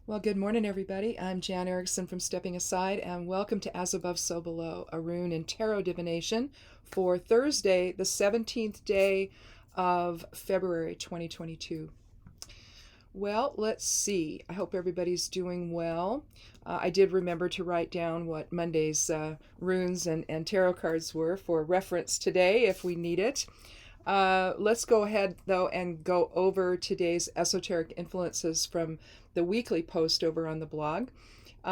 Well, good morning, everybody. I'm Jan Erickson from Stepping Aside, and welcome to As Above, So Below, a rune and tarot divination for Thursday, the 17th day of February 2022. Well, let's see. I hope everybody's doing well. I did remember to write down what Monday's runes and tarot cards were for reference today if we need it. Let's go ahead, though, and go over today's esoteric influences from the weekly post over on the blog.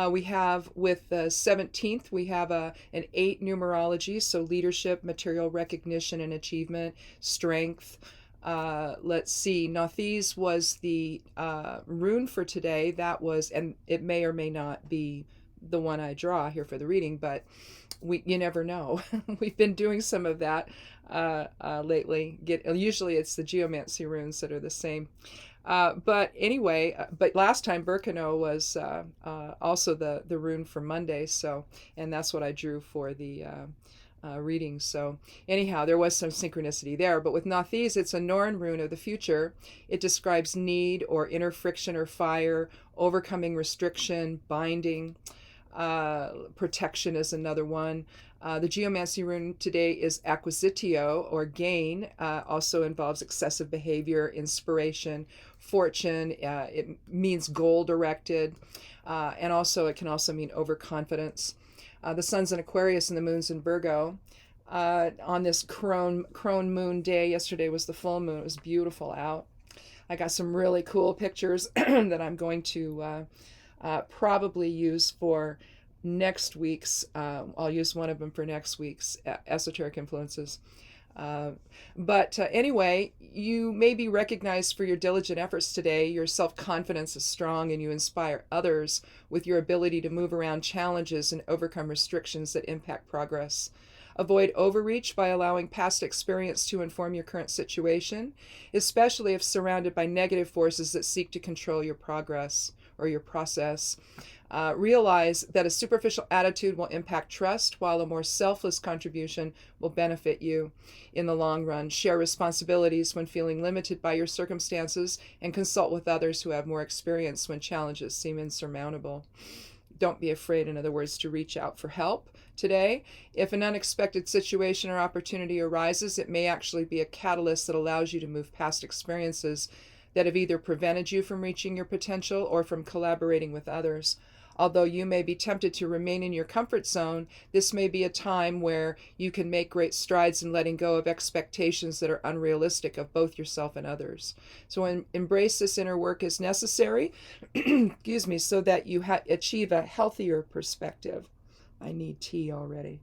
We have, with the 17th, we have an 8 numerology, so leadership, material recognition and achievement, strength. Let's see, Nauthiz was the rune for today. That was, and it may or may not be the one I draw here for the reading, but you never know. We've been doing some of that lately. Usually it's the Geomancy runes that are the same. But anyway, but last time Birkenau was also the rune for Monday, so, and that's what I drew for the reading. So anyhow, there was some synchronicity there. But with Nauthiz, it's a Norn rune of the future. It describes need or inner friction or fire, overcoming restriction, binding. Protection is another one. The Geomancy rune today is acquisitio, or gain. Also involves excessive behavior, inspiration, fortune. It means goal directed, and also it can also mean overconfidence. The sun's in Aquarius and the moon's in Virgo. On this crone moon day, yesterday was the full moon. It was beautiful out. I got some really cool pictures that I'm going to probably use for next week's, I'll use one of them for next week's esoteric influences. But anyway, you may be recognized for your diligent efforts today. Your self-confidence is strong and you inspire others with your ability to move around challenges and overcome restrictions that impact progress. Avoid overreach by allowing past experience to inform your current situation, especially if surrounded by negative forces that seek to control your progress or your process. Realize that a superficial attitude will impact trust, while a more selfless contribution will benefit you in the long run. Share responsibilities when feeling limited by your circumstances, and consult with others who have more experience when challenges seem insurmountable. Don't be afraid, in other words, to reach out for help today. If an unexpected situation or opportunity arises, it may actually be a catalyst that allows you to move past experiences that have either prevented you from reaching your potential or from collaborating with others. Although you may be tempted to remain in your comfort zone, this may be a time where you can make great strides in letting go of expectations that are unrealistic of both yourself and others. So embrace this inner work as necessary, excuse me, so that you achieve a healthier perspective. I need tea already.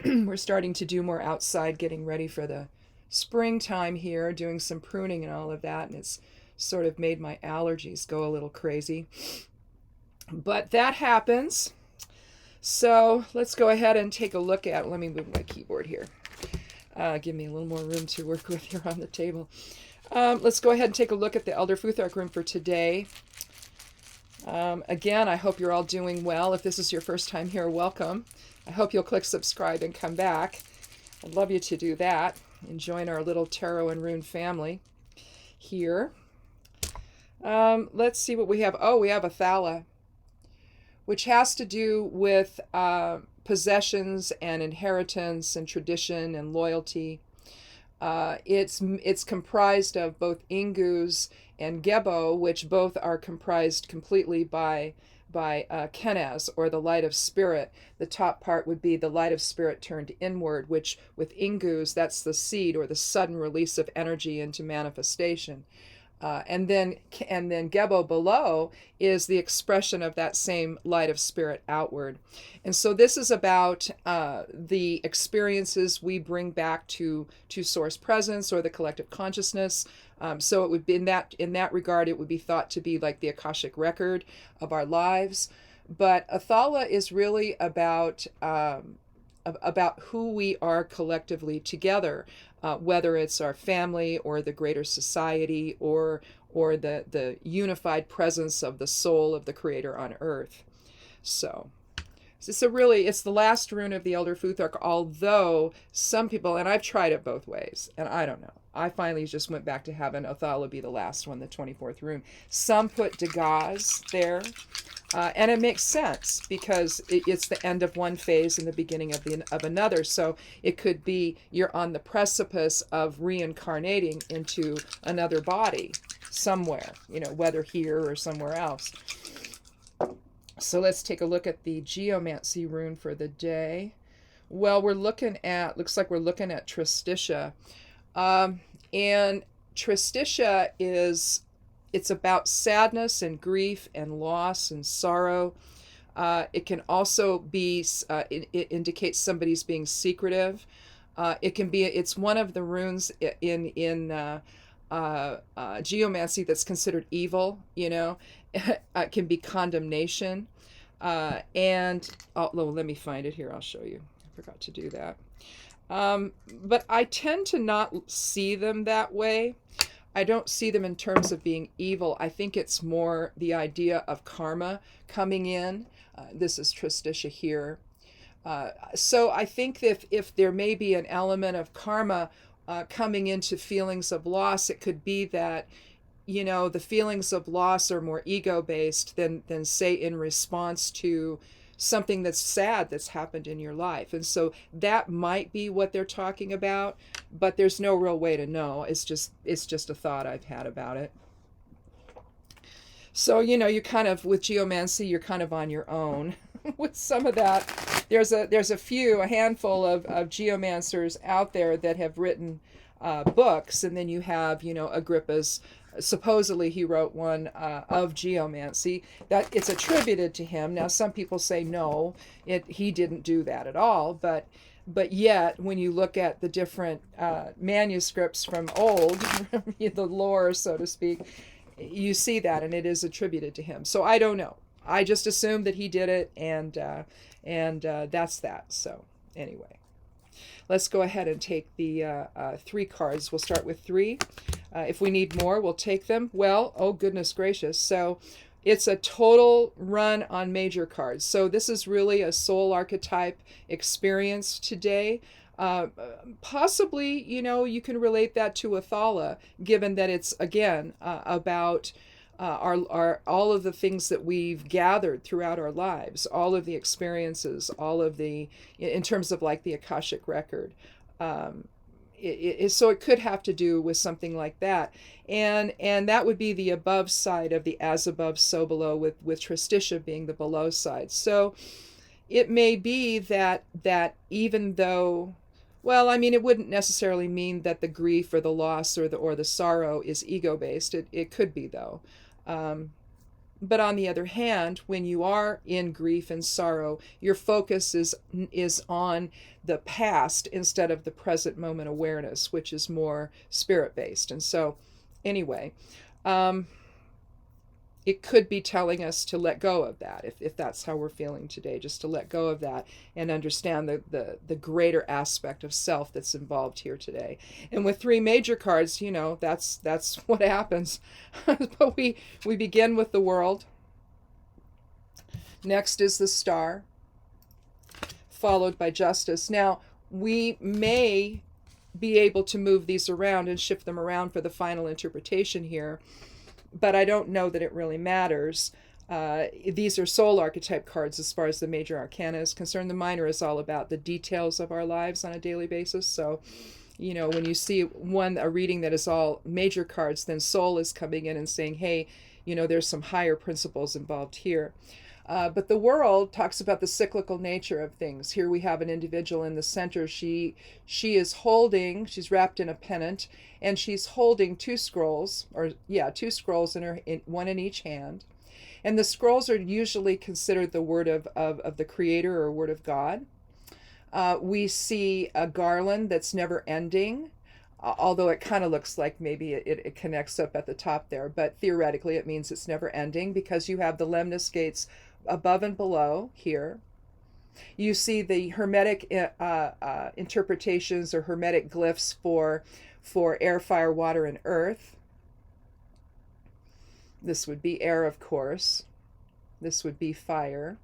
We're starting to do more outside, getting ready for the springtime here, doing some pruning and all of that, and it's sort of made my allergies go a little crazy. But that happens. So let's go ahead and take a look at, let me move my keyboard here. Give me a little more room to work with here on the table. Let's go ahead and take a look at the Elder Futhark rune for today. Again, I hope you're all doing well. If this is your first time here, welcome. I hope you'll click subscribe and come back. I'd love you to do that and join our little tarot and rune family here. Let's see what we have. Oh, we have a Thala, which has to do with possessions and inheritance and tradition and loyalty. It's comprised of both Ingus and Gebo, which both are comprised completely by Kenaz, or the light of spirit. The top part would be the light of spirit turned inward, which with Ingus, that's the seed or the sudden release of energy into manifestation. And then Gebo below is the expression of that same light of spirit outward. And so this is about the experiences we bring back to source presence or the collective consciousness. So it would be in that regard, it would be thought to be like the Akashic record of our lives. But Athala is really about who we are collectively together, whether it's our family or the greater society or the unified presence of the soul of the Creator on earth. So So really, it's the last rune of the Elder Futhark, although some people, and I've tried it both ways, and I don't know. I finally just went back to having Othala be the last one, the 24th rune. Some put Dagaz there, and it makes sense because it's the end of one phase and the beginning of another. So it could be you're on the precipice of reincarnating into another body somewhere, whether here or somewhere else. So let's take a look at the Geomancy Rune for the day. Well, looks like we're looking at Tristitia. And Tristitia it's about sadness and grief and loss and sorrow. It can also be, it indicates somebody's being secretive. It's one of the runes in geomancy that's considered evil, It can be condemnation. Let me find it here. I'll show you. I forgot to do that. But I tend to not see them that way. I don't see them in terms of being evil. I think it's more the idea of karma coming in. This is Tristitia here. So I think that if there may be an element of karma coming into feelings of loss, it could be that, the feelings of loss are more ego-based than say in response to something that's sad that's happened in your life. And so that might be what they're talking about, but there's no real way to know. It's just a thought I've had about it. So, you kind of, with geomancy, you're kind of on your own with some of that. There's a handful of geomancers out there that have written books, and then you have, Agrippa's, supposedly he wrote one of geomancy that it's attributed to him. Now some people say no, he didn't do that at all, but yet when you look at the different manuscripts from old, the lore, so to speak, you see that, and it is attributed to him. So I don't know. I just assume that he did it, and that's that. So anyway, let's go ahead and take the 3 cards. We'll start with 3. If we need more, we'll take them. Well, oh goodness gracious. So it's a total run on major cards. So this is really a soul archetype experience today. Possibly, you can relate that to Othala, given that it's, again, about our all of the things that we've gathered throughout our lives, all of the experiences, all of the, in terms of like the Akashic record. So it could have to do with something like that. And that would be the above side of the as above, so below, with Tristitia being the below side. So it may be that even though, well, I mean, it wouldn't necessarily mean that the grief or the loss or the sorrow is ego-based. It could be, though. But on the other hand, when you are in grief and sorrow, your focus is on the past instead of the present moment awareness, which is more spirit-based. And so, anyway, it could be telling us to let go of that, if that's how we're feeling today, just to let go of that and understand the greater aspect of self that's involved here today. And with 3 major cards, that's what happens. But we begin with the world. Next is the star, followed by justice. Now, we may be able to move these around and shift them around for the final interpretation here, but I don't know that it really matters. These are soul archetype cards as far as the major arcana is concerned. The minor is all about the details of our lives on a daily basis. So, when you see a reading that is all major cards, then soul is coming in and saying, hey, there's some higher principles involved here. But the world talks about the cyclical nature of things. Here we have an individual in the center. She's wrapped in a pennant, and she's holding 2 scrolls, 2 scrolls one in each hand. And the scrolls are usually considered the word of the Creator or word of God. We see a garland that's never ending, although it kind of looks like maybe it connects up at the top there. But theoretically, it means it's never ending because you have the lemnis gates above and below here. You see the Hermetic interpretations or Hermetic glyphs for air, fire, water, and earth. This would be air, of course. This would be fire.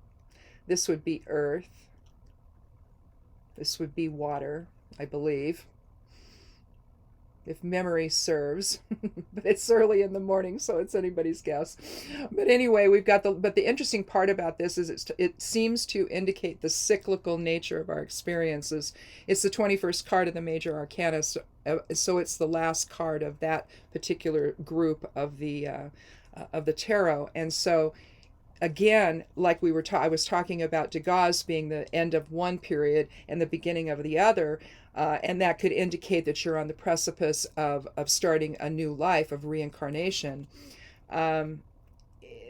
This would be earth. This would be water, I believe, if memory serves. But it's early in the morning, so it's anybody's guess. But anyway, but the interesting part about this is it seems to indicate the cyclical nature of our experiences. It's the 21st card of the major arcana, so it's the last card of that particular group of the tarot. And so again, like I was talking about Degas being the end of one period and the beginning of the other, and that could indicate that you're on the precipice of starting a new life, of reincarnation.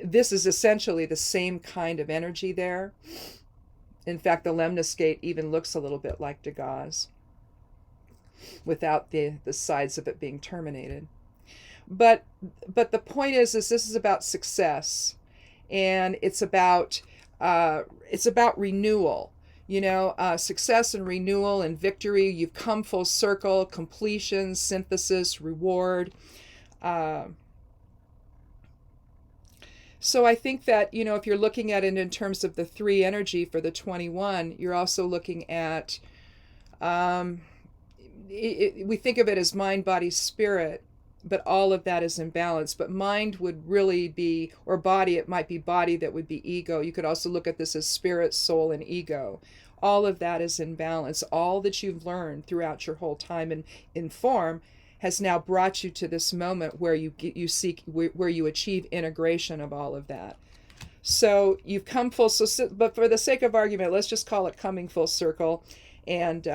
This is essentially the same kind of energy there. In fact, the lemniscate even looks a little bit like Degas, without the sides of it being terminated. But the point is this is about success, and it's about renewal. Success and renewal and victory. You've come full circle, completion, synthesis, reward. So I think that, if you're looking at it in terms of the 3 energy for the 21, you're also looking at, we think of it as mind, body, spirit, but all of that is in balance. But mind would really be, or body, it might be body that would be ego. You could also look at this as spirit, soul, and ego. All of that is in balance. All that you've learned throughout your whole time in form has now brought you to this moment where you achieve integration of all of that. So you've come full. But for the sake of argument, let's just call it coming full circle, and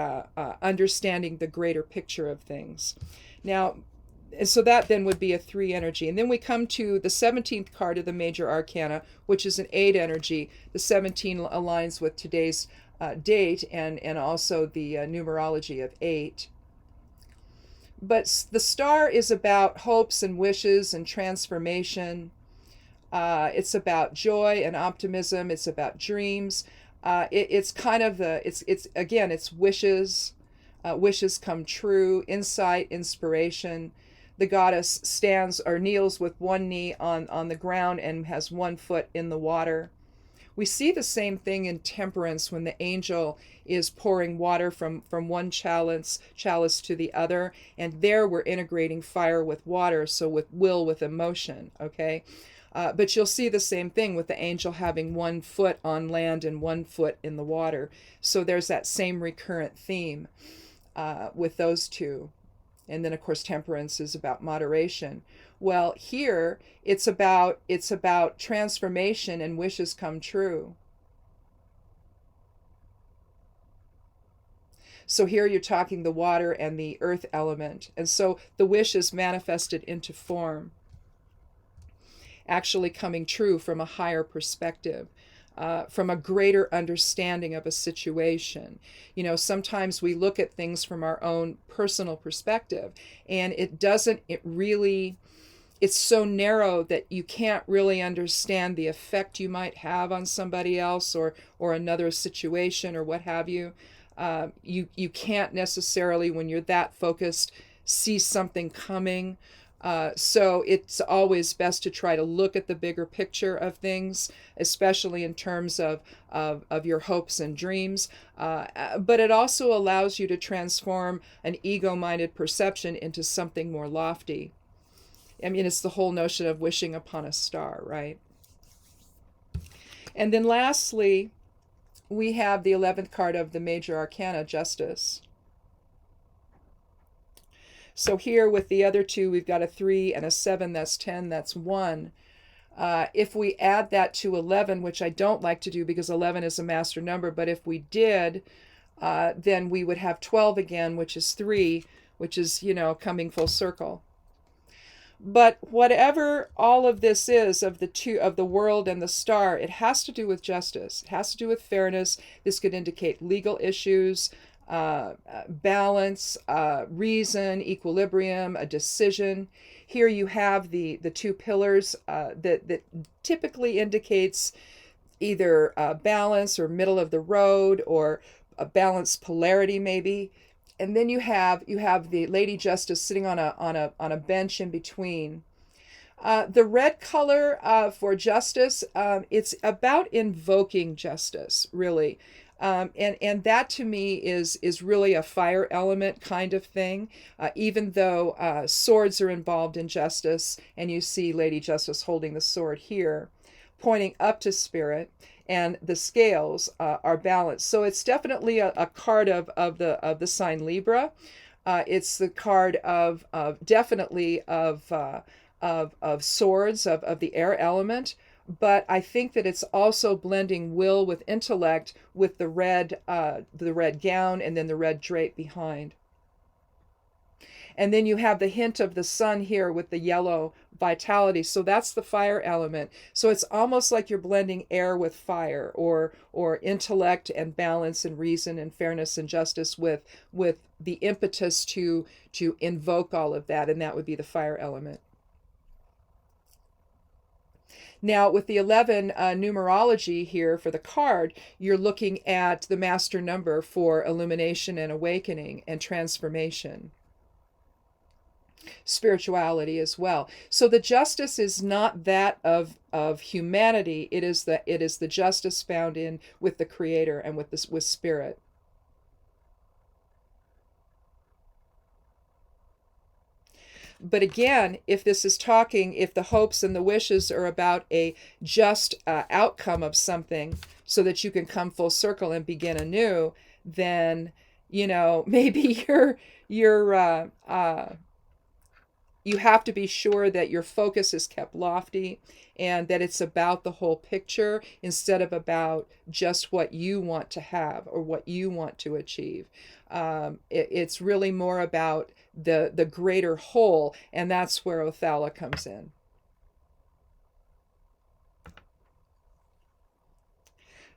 understanding the greater picture of things. Now, and so that then would be a 3 energy. And then we come to the 17th card of the major arcana, which is an 8 energy. The 17 aligns with today's date and also the numerology of 8. But the star is about hopes and wishes and transformation. It's about joy and optimism. It's about dreams. It's kind of it's wishes. Wishes come true, insight, inspiration. The goddess stands or kneels with one knee on the ground and has one foot in the water. We see the same thing in Temperance when the angel is pouring water from one chalice to the other, and there we're integrating fire with water, so with will with emotion, okay? But you'll see the same thing with the angel having one foot on land and one foot in the water. So there's that same recurrent theme with those two. And then, of course, Temperance is about moderation. Well, here it's about transformation and wishes come true. So here you're talking the water and the earth element. And so the wish is manifested into form, actually coming true from a higher perspective. From a greater understanding of a situation. Sometimes we look at things from our own personal perspective, and it's so narrow that you can't really understand the effect you might have on somebody else or another situation or what have you. You can't necessarily, when you're that focused, see something coming. So it's always best to try to look at the bigger picture of things, especially in terms of your hopes and dreams. But it also allows you to transform an ego-minded perception into something more lofty. I mean, it's the whole notion of wishing upon a star, right? And then lastly, we have the 11th card of the major arcana, Justice. So here with the other two, we've got a 3 and a 7, that's 10, that's 1. If we add that to 11, which I don't like to do because 11 is a master number, but if we did, then we would have 12 again, which is 3, which is, coming full circle. But whatever all of this is of the world and the star, it has to do with justice. It has to do with fairness. This could indicate legal issues, balance, reason, equilibrium, a decision. Here you have the 2 pillars that typically indicates either balance or middle of the road or a balanced polarity maybe. And then you have the Lady Justice sitting on a bench in between. The red color for justice, it's about invoking justice, really. And that to me is really a fire element kind of thing. Even though swords are involved in justice, and you see Lady Justice holding the sword here, pointing up to spirit, and the scales are balanced. So it's definitely a card of the sign Libra. It's the card of definitely of swords, of the air element. But I think that it's also blending will with intellect with the red gown and then the red drape behind. And then you have the hint of the sun here with the yellow vitality. So that's the fire element. So it's almost like you're blending air with fire, or intellect and balance and reason and fairness and justice with the impetus to invoke all of that, and that would be the fire element. Now, with the 11 numerology here for the card, you're looking at the master number for illumination and awakening and transformation. Spirituality as well. So the justice is not that of humanity. It is the justice found in with the Creator and with spirit. But again, if this is talking, if the hopes and the wishes are about a just outcome of something so that you can come full circle and begin anew, then, maybe you have to be sure that your focus is kept lofty and that it's about the whole picture instead of about just what you want to have or what you want to achieve. It's really more about the greater whole, and that's where Othala comes in.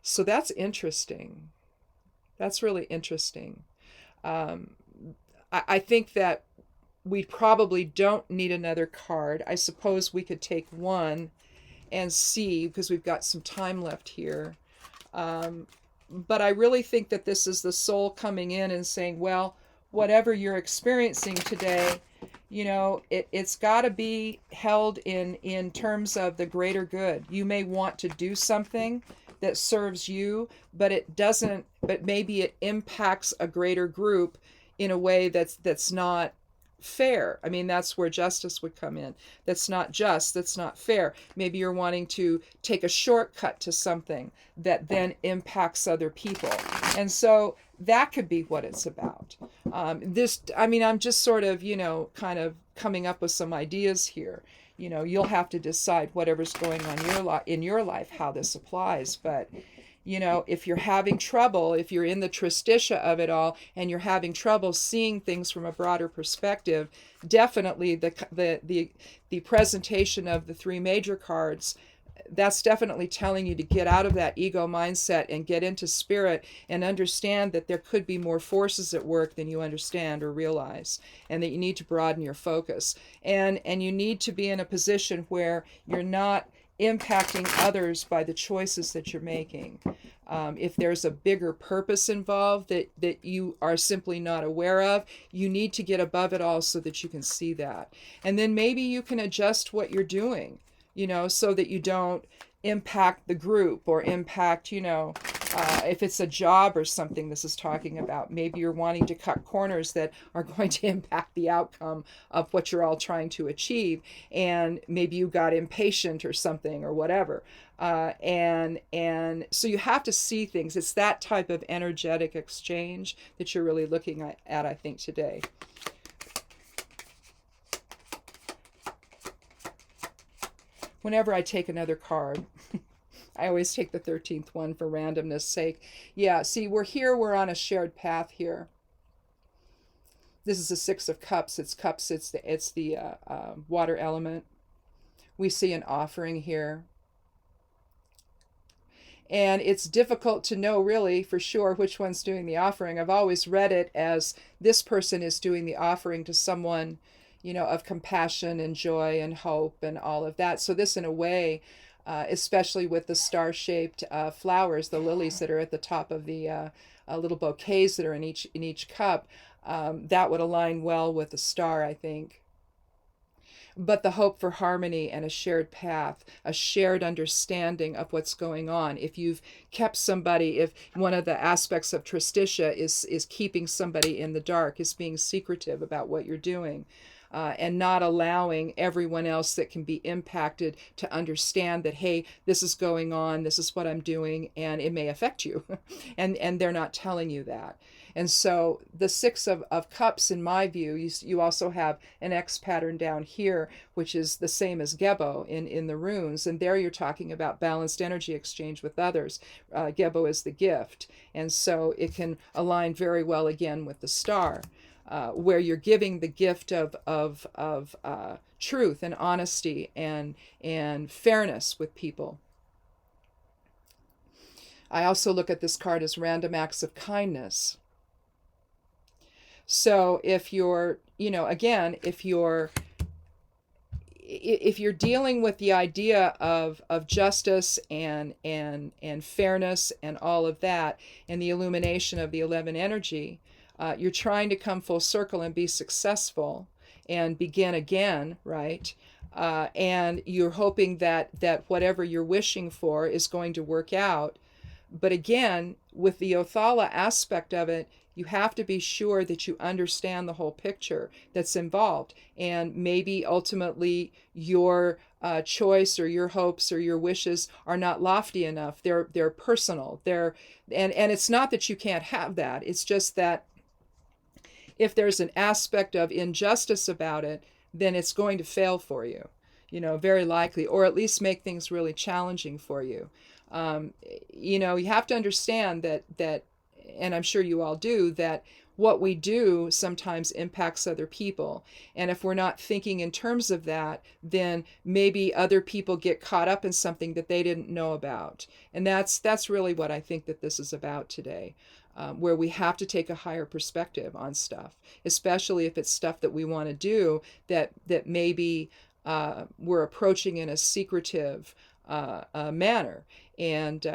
So that's interesting. That's really interesting. I think that we probably don't need another card. I suppose we could take one and see, because we've got some time left here. But I really think that this is the soul coming in and saying, well, whatever you're experiencing today, it's got to be held in terms of the greater good. You may want to do something that serves you, but maybe it impacts a greater group in a way that's not fair. I mean, that's where justice would come in. That's not just, that's not fair. Maybe you're wanting to take a shortcut to something that then impacts other people. And so that could be what it's about. I'm just sort of, kind of coming up with some ideas here. You'll have to decide whatever's going on in your life, how this applies. But if you're having trouble, if you're in the tristitia of it all and you're having trouble seeing things from a broader perspective, definitely the presentation of the three major cards, that's definitely telling you to get out of that ego mindset and get into spirit and understand that there could be more forces at work than you understand or realize, and that you need to broaden your focus. And you need to be in a position where you're not impacting others by the choices that you're making. If there's a bigger purpose involved that you are simply not aware of, you need to get above it all so that you can see that. And then maybe you can adjust what you're doing, so that you don't impact the group or impact, if it's a job or something this is talking about, maybe you're wanting to cut corners that are going to impact the outcome of what you're all trying to achieve. And maybe you got impatient or something or whatever. And so you have to see things. It's that type of energetic exchange that you're really looking at, I think, today. Whenever I take another card, I always take the 13th one for randomness sake. Yeah, see, we're on a shared path here. This is the Six of Cups. It's the water element. We see an offering here. And it's difficult to know really for sure which one's doing the offering. I've always read it as this person is doing the offering to someone, of compassion and joy and hope and all of that. So this, in a way, especially with the star-shaped flowers, the lilies that are at the top of the little bouquets that are in each cup, that would align well with the star, I think. but the hope for harmony and a shared path, a shared understanding of what's going on. If you've kept somebody, if one of the aspects of Tristitia is keeping somebody in the dark, is being secretive about what you're doing, and not allowing everyone else that can be impacted to understand that, hey, this is going on, this is what I'm doing, and it may affect you. and they're not telling you that. And so the Six of Cups, in my view, you also have an X pattern down here, which is the same as Gebo in the runes. And there you're talking about balanced energy exchange with others. Gebo is the gift. And so it can align very well again with the star, where you're giving the gift of truth and honesty and fairness with people. I also look at this card as random acts of kindness. So if you're, again, if you're dealing with the idea of justice and fairness and all of that, and the illumination of the 11 energy, you're trying to come full circle and be successful and begin again, right? And you're hoping that whatever you're wishing for is going to work out. But again, with the Othala aspect of it, you have to be sure that you understand the whole picture that's involved. And maybe ultimately your choice or your hopes or your wishes are not lofty enough. They're personal. And it's not that you can't have that. It's just that if there's an aspect of injustice about it, then it's going to fail for you, very likely, or at least make things really challenging for you. You have to understand that, and I'm sure you all do, that what we do sometimes impacts other people. And if we're not thinking in terms of that, then maybe other people get caught up in something that they didn't know about. And that's really what I think that this is about today, where we have to take a higher perspective on stuff, especially if it's stuff that we want to do that maybe we're approaching in a secretive manner. And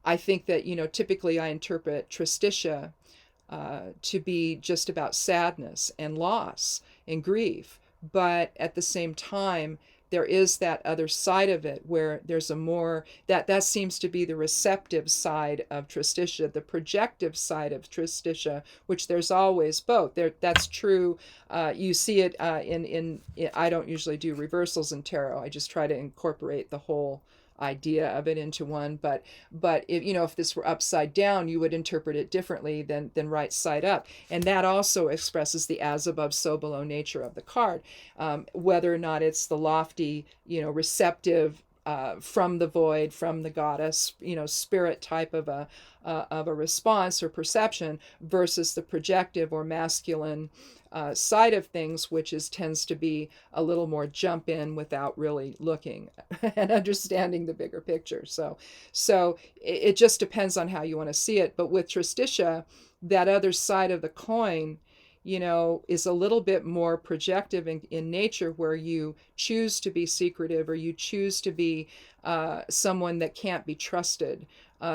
I think that, typically I interpret Tristitia to be just about sadness and loss and grief. But at the same time, there is that other side of it where there's a more, that seems to be the receptive side of Tristitia, the projective side of Tristitia, which there's always both. That's true. You see it in I don't usually do reversals in tarot. I just try to incorporate the whole idea of it into one, but if this were upside down, you would interpret it differently than right side up, and that also expresses the as above so below nature of the card, whether or not it's the lofty, receptive, from the void, from the goddess, spirit type of a response or perception, versus the projective or masculine side of things, which tends to be a little more jump in without really looking and understanding the bigger picture. So it just depends on how you want to see it. But with Tristitia, that other side of the coin, is a little bit more projective in nature, where you choose to be secretive, or you choose to be someone that can't be trusted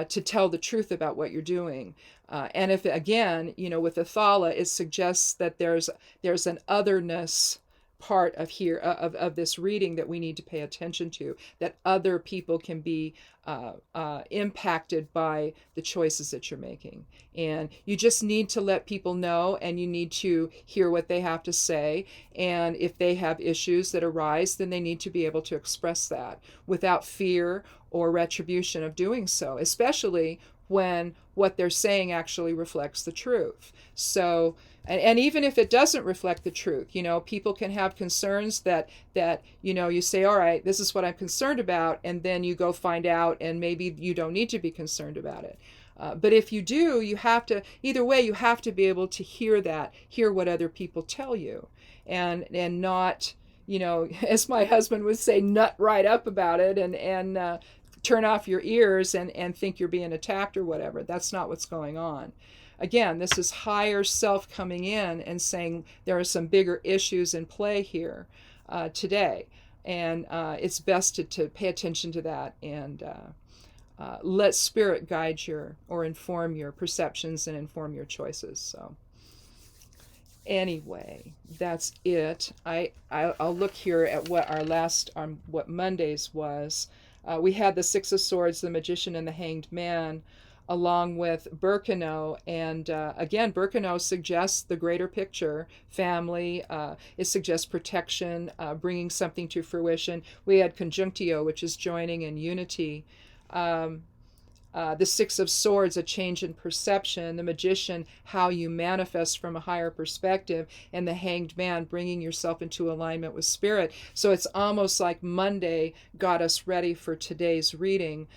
to tell the truth about what you're doing. And if, again, with Othala, it suggests that there's an otherness part of here of this reading that we need to pay attention to, that other people can be impacted by the choices that you're making. And you just need to let people know, and you need to hear what they have to say. And if they have issues that arise, then they need to be able to express that without fear or retribution of doing so, especially when what they're saying actually reflects the truth. So, and even if it doesn't reflect the truth, people can have concerns that you say, all right, this is what I'm concerned about, and then you go find out, and maybe you don't need to be concerned about it. But if you do, you have to, either way, you have to be able to hear what other people tell you, and not, as my husband would say, nut right up about it and turn off your ears and think you're being attacked or whatever. That's not what's going on. Again, this is higher self coming in and saying there are some bigger issues in play here today. And it's best to pay attention to that and let spirit guide or inform your perceptions and inform your choices. So Anyway, that's it. I'll look here at what our last on what Monday's was. We had the Six of Swords, the Magician, and the Hanged Man, along with Birkenau. And again, Birkenau suggests the greater picture, family. It suggests protection, bringing something to fruition. We had Conjunctio, which is joining in unity. The Six of Swords, a change in perception. The Magician, how you manifest from a higher perspective. And the Hanged Man, bringing yourself into alignment with spirit. So it's almost like Monday got us ready for today's reading.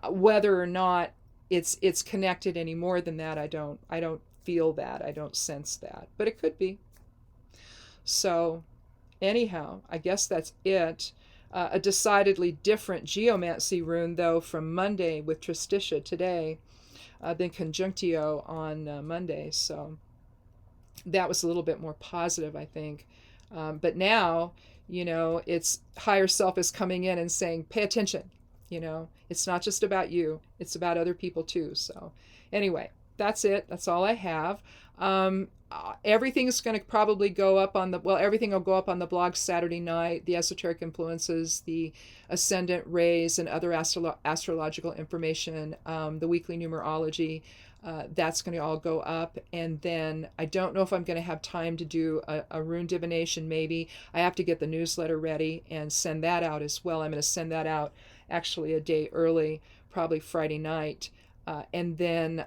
Whether or not it's connected any more than that, I don't feel that. I don't sense that. But it could be. So anyhow, I guess that's it. A decidedly different Geomancy Rune, though, from Monday with Tristitia today than Conjunctio on Monday. So that was a little bit more positive, I think. But now, it's higher self is coming in and saying, pay attention. It's not just about you. It's about other people, too. So anyway, that's it. That's all I have. Everything's going to probably go up on everything will go up on the blog Saturday night. The esoteric influences, the ascendant rays, and other astrological information, the weekly numerology, that's going to all go up. And then I don't know if I'm going to have time to do a rune divination. Maybe I have to get the newsletter ready and send that out as well. I'm going to send that out actually a day early, probably Friday night. And then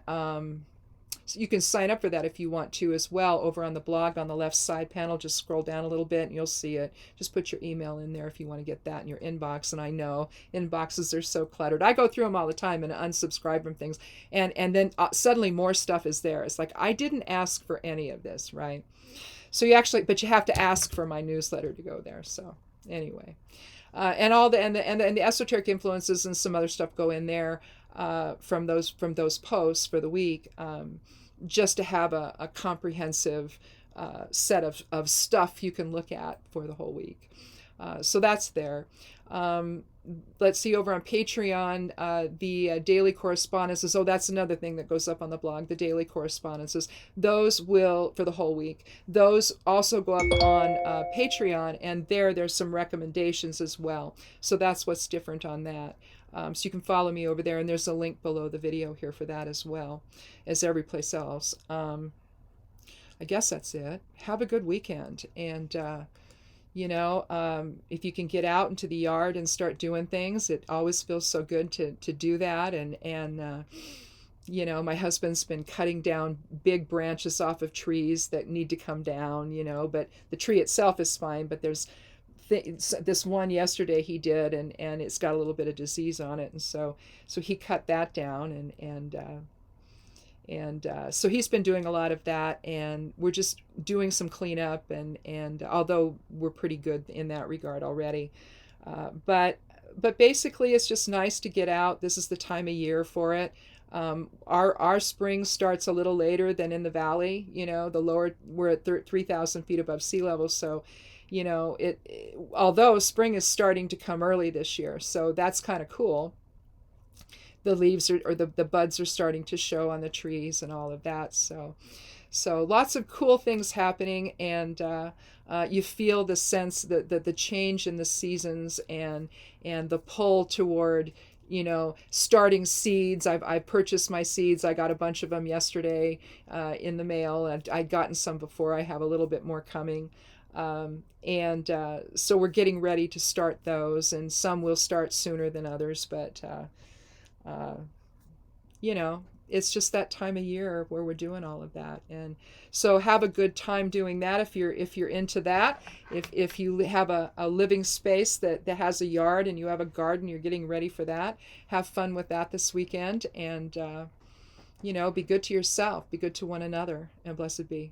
so you can sign up for that if you want to as well over on the blog on the left side panel. Just scroll down a little bit and you'll see it. Just put your email in there if you want to get that in your inbox. And I know inboxes are so cluttered. I go through them all the time and unsubscribe from things. And then suddenly more stuff is there. It's like, I didn't ask for any of this, right? So but you have to ask for my newsletter to go there. So anyway, and all the esoteric influences and some other stuff go in there from those posts for the week, just to have a comprehensive set of stuff you can look at for the whole week. So that's there. Let's see, over on Patreon, the Daily Correspondences. Oh, that's another thing that goes up on the blog, the Daily Correspondences. Those will, for the whole week, those also go up on Patreon, and there's some recommendations as well. So that's what's different on that. So you can follow me over there, and there's a link below the video here for that as well as every place else. I guess that's it. Have a good weekend. And, if you can get out into the yard and start doing things, it always feels so good to do that. And my husband's been cutting down big branches off of trees that need to come down, but the tree itself is fine, but there's this one yesterday he did, and it's got a little bit of disease on it, and so he cut that down, and so he's been doing a lot of that, and we're just doing some cleanup, and although we're pretty good in that regard already, but basically it's just nice to get out. This is the time of year for it. Our spring starts a little later than in the valley. The lower, we're at 3,000 feet above sea level, so although spring is starting to come early this year, so that's kind of cool. The leaves the buds are starting to show on the trees and all of that. So lots of cool things happening, and you feel the sense that the change in the seasons and the pull toward starting seeds. I've purchased my seeds. I got a bunch of them yesterday in the mail, and I'd gotten some before. I have a little bit more coming. So we're getting ready to start those, and some will start sooner than others, but it's just that time of year where we're doing all of that. And so have a good time doing that if you're into that. If you have a living space that has a yard and you have a garden, you're getting ready for that, have fun with that this weekend, and be good to yourself, be good to one another, and blessed be.